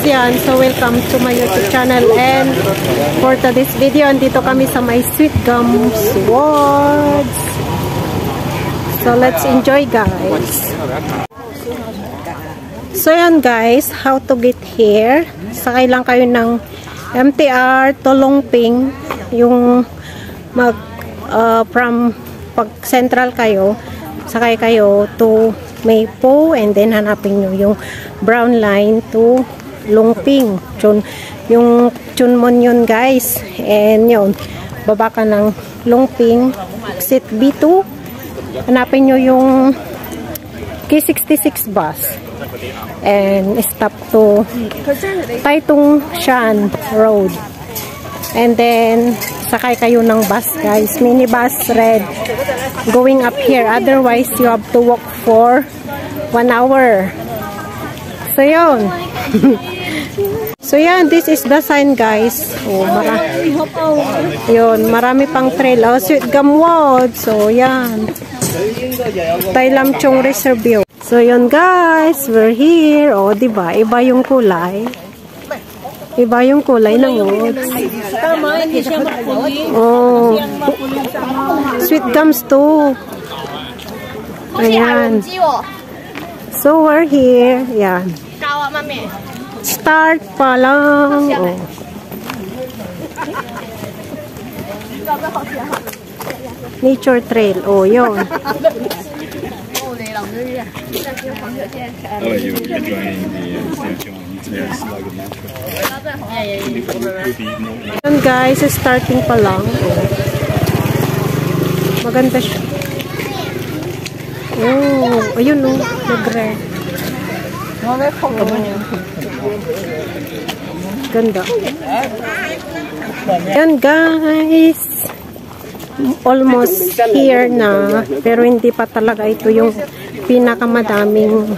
yan. So welcome to my YouTube channel, and for today's video, andito kami sa my Sweet Gums Woods. So let's enjoy, guys. So yan, guys, how to get here. Sakay lang kayo ng MTR to Longping, yung from pag central kayo, sakay kayo to Maypo, and then hanapin nyo yung brown line to Longping. Yung Chunmon yun, guys. And yun, baba ka ng Longping, exit B2. Hanapin nyo yung K66 bus. And stop to Taitung Shan Road. And then, sakay kayo ng bus, guys. Minibus red. Going up here. Otherwise, you have to walk for 1 hour. So, yun. So, yan. This is the sign, guys. Oh, yun. Marami pang trail. Oh, Sweet Gum Woods. So, yan. Tai Lam Chong Reserve. So, yun, guys. We're here. Oh, diba? Iba yung kulay. Iba yung kulay ng woods. Tama, hindi siya makulit. Oh. Sweet gums too. Ayan. So, we're here. Ayan. Start pa lang. Oh. Nature trail. Oh, yun. Oh, you're joining the Ayan, guys, starting pa lang. Maganda siya. Oh, ayun o, nag-red. Ganda. Ayan, guys. Almost here na, pero hindi pa talaga ito yung pinakamadaming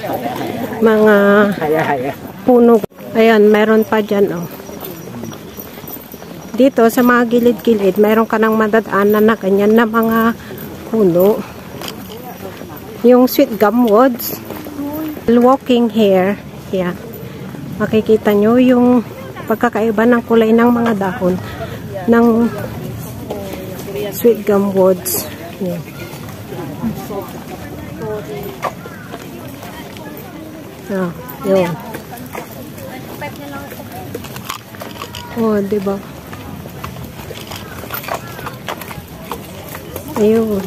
mga puno. Ayan, meron pa dyan, oh. Dito, sa mga gilid-gilid, meron ka nang madadaanan na ganyan na mga puno. Yung Sweet Gum Woods. Walking here, yeah. Makikita nyo yung pagkakaiba ng kulay ng mga dahon ng Sweet Gum Woods. Yeah. Ah, yun. Oh, diba? Ayun.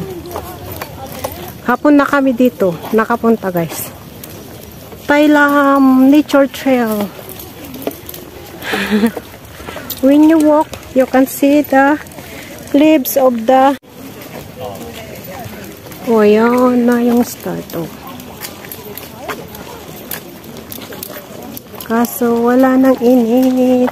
Hapon na kami dito. Nakapunta, guys. Tai Lam Nature Trail. When you walk, you can see the leaves of the... Oh, yan na yung start. Oh. Kaso, wala nang init.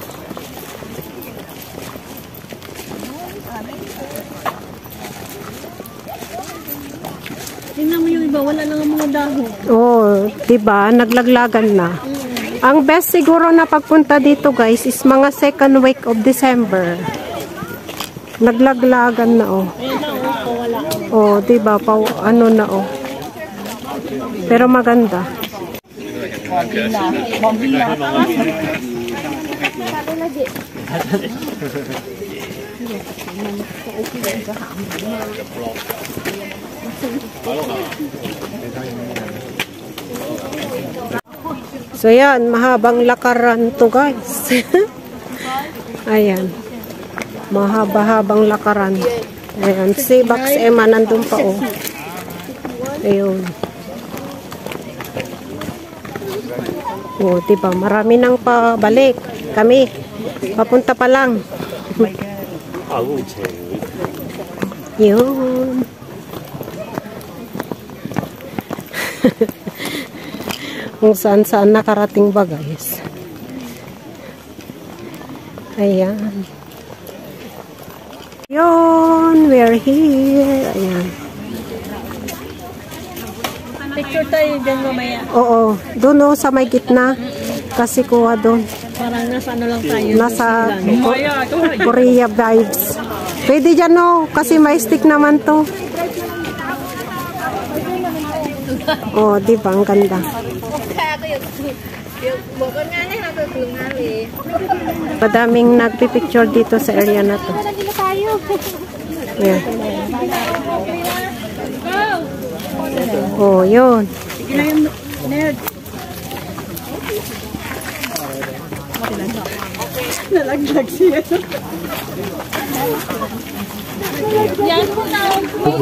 Tingnan mo yung iba, wala lang ang mga dahon. Oh, diba? Naglaglagan na. Ang best siguro na pagpunta dito, guys, is mga second week of December. Naglaglagan na, oh. Oh, diba? Ano na, oh. Pero maganda. So yan, mahabang lakaran to, guys. Ayan. Mahaba-habang lakaran. Ayan, si Bax Emma nandun pa, oh. Ayun. Oh, diba? Marami nang pabalik. Kami. Papunta pa lang. Yun. Kung saan-saan nakarating ba, guys. Ayan. Yun. We're here. Ayan. Picture tayo dyan mamaya. Oo. Doon, sa may gitna. Kasi kuha doon. Parang nasa ano lang tayo. Nasa Korea vibes. Pwede dyan, no? Kasi may stick naman to. Oh, di ba? Ang ganda. Madaming nagpipicture dito sa area na to. Yeah. Oh, yun. Sige na yung nerd. Nalaglag siya. Yan ko na.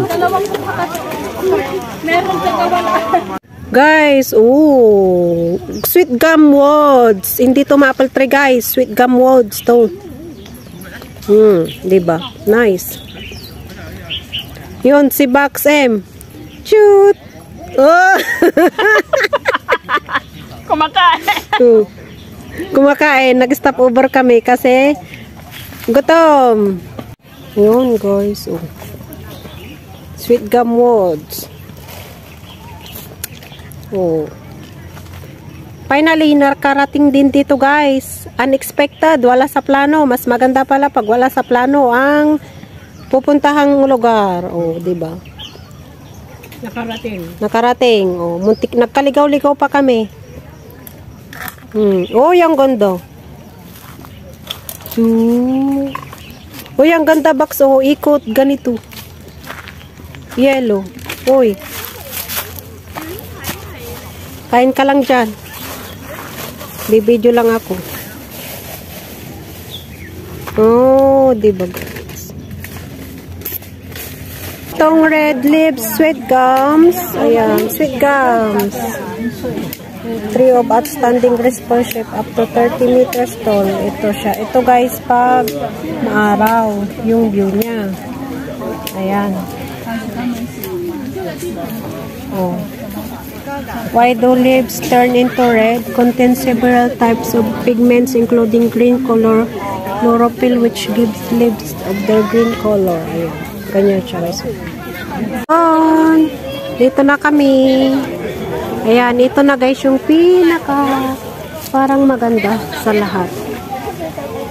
Dalawang meron ka wala. Guys, sweet gum wods. Hindi to maple tree, guys. Sweet gum wods to. Diba? Nice. Yun, si Box M. Shoot! Oh! Kumakain. Kumakain. Nag-stop over kami kasi gutom. Yun, guys. Sweet gum wods. Finally, nakarating din dito, guys. Unexpected. Wala sa plano. Mas maganda pala pag wala sa plano ang pupuntahang lugar. Diba? Nakarating. Muntik, nagkaligaw-ligaw pa kami. Yung ganda. Yung ganda, Box. Ikot. Ganito. Yellow. Kain ka lang dyan. Bibidyo lang ako. Diba, guys? Itong red lips, sweet gums. Ayan, sweet gums. Tree of outstanding responship up to 30 meters tall. Ito siya. Ito, guys, pag maaraw yung view niya. Ayan. Why do leaves turn into red? Contain several types of pigments including green color, chlorophyll, which gives leaves of their green color. Ayan. Ganyan siya, guys. Dito na kami. Ayan, ito na, guys, yung pinaka parang maganda sa lahat.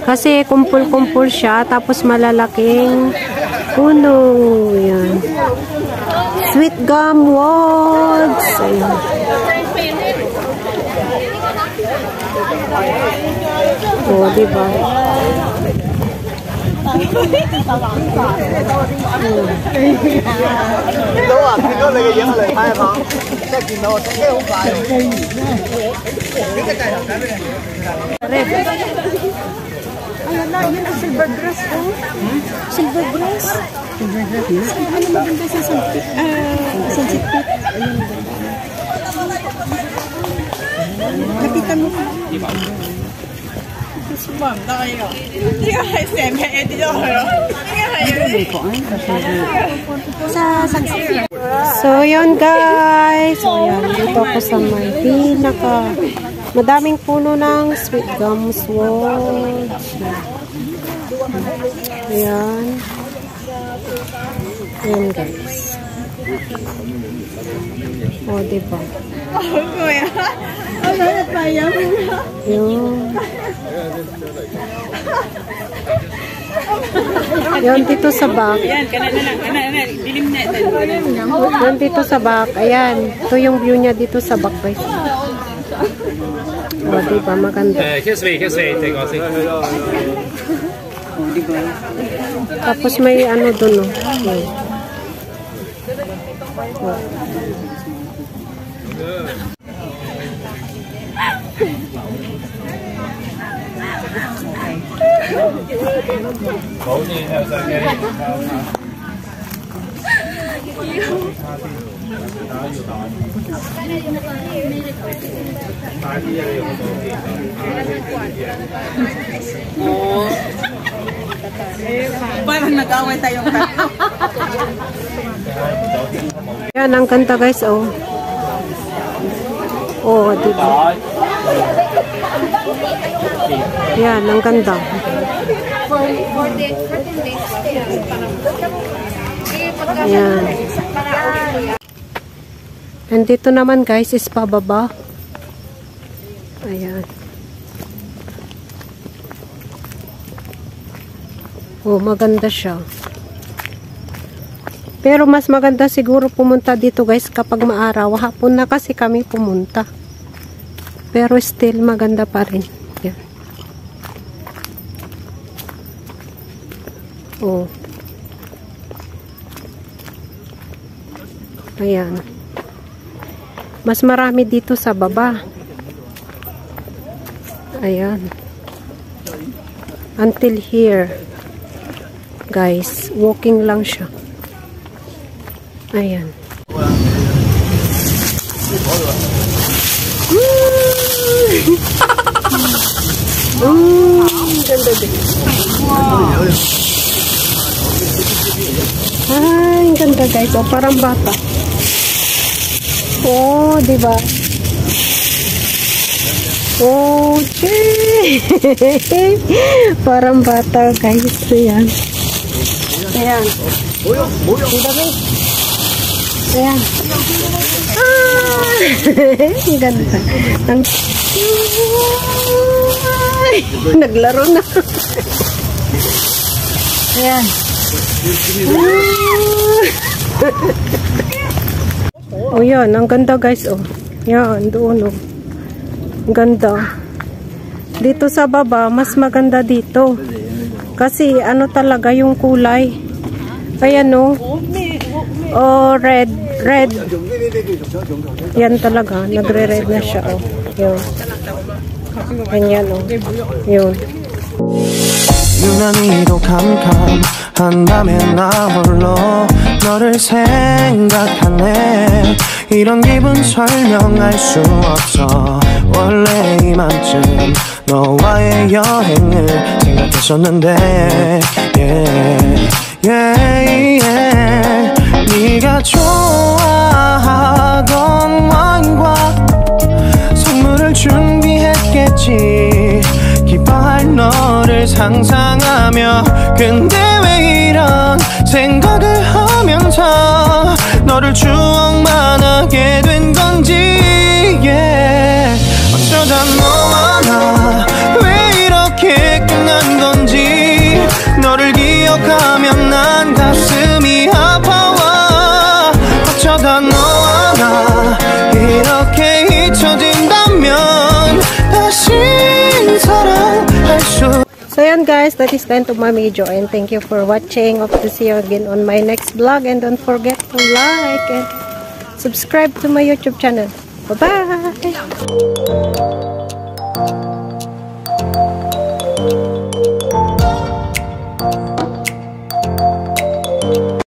Kasi kumpul-kumpul siya, tapos malalaking puno. Ayan. Sweet gum wods. Ayan. Diba? Ayan na, yun ang silver grass, Silver grass? Silver grass? Ano maganda sa sunset? Sunset pit. Lapitan mo. So, yun, guys. Ayan, dito ako sa may pinaka madaming puno ng sweet gums wods. Ayan. Ayan, guys. Diba? Kuya. Ano na tayo? Yun, dito sa back. Yan, kanana lang. Dilim na ito. Yun, dito sa back. Ayan. Ito yung view niya dito sa back, guys. Diba? Maganda. Tapos may ano dun, Parang nag-away tayong tatlo. Yan, ang ganda, guys, diba? Yan, ang ganda. Yan. And dito naman, guys, is pababa. Ayan. Maganda siya. Pero mas maganda siguro pumunta dito, guys, kapag maaraw. Hapon na kasi kami pumunta. Pero still maganda pa rin. Yan. Oh. Ayan. Mas marami dito sa baba. Ayan. Until here. Guys, walking lang siya. Ayan. Ganda din. Ay, ganda guys. Oh, parang bata. Oh, diba? Oh, parang bata guys. Ayan. Ayan. Ang dami. Ayan. Ang ganda. Ang... Ay, naglaro na. Ayan. Oh, yan. Ang ganda guys. Oh. Yan. Doon. Oh. Ang ganda. Dito sa baba, mas maganda dito. Kasi ano talaga yung kulay. Kaya no. Oh, red. Red. Yan talaga. Nagre-red na siya. Oh. Yun. Ganyan oh. Yun. 유난히도 캄캄한 밤에 나 홀로 너를 생각하네. 이런 기분 설명할 수 없어. 원래 이맘쯤 너와의 여행을 생각했었는데 네가 좋아하던 와인과 선물을 준비했겠지. 기뻐할 너를 상상하며 근데 왜 이런 생각을 하면서 너를 추억만 하게 된 건지 어쩌다 너와 나 왜 이렇게 끝난 건지 너를 기억하면 난 가슴이 아파와 어쩌다 너와 나 이렇게 잊혀진다면 다시 사랑할 수. So yan guys, that is the end of my video and thank you for watching. Hope to see you again on my next vlog and don't forget to like and subscribe to my YouTube channel. Bye bye.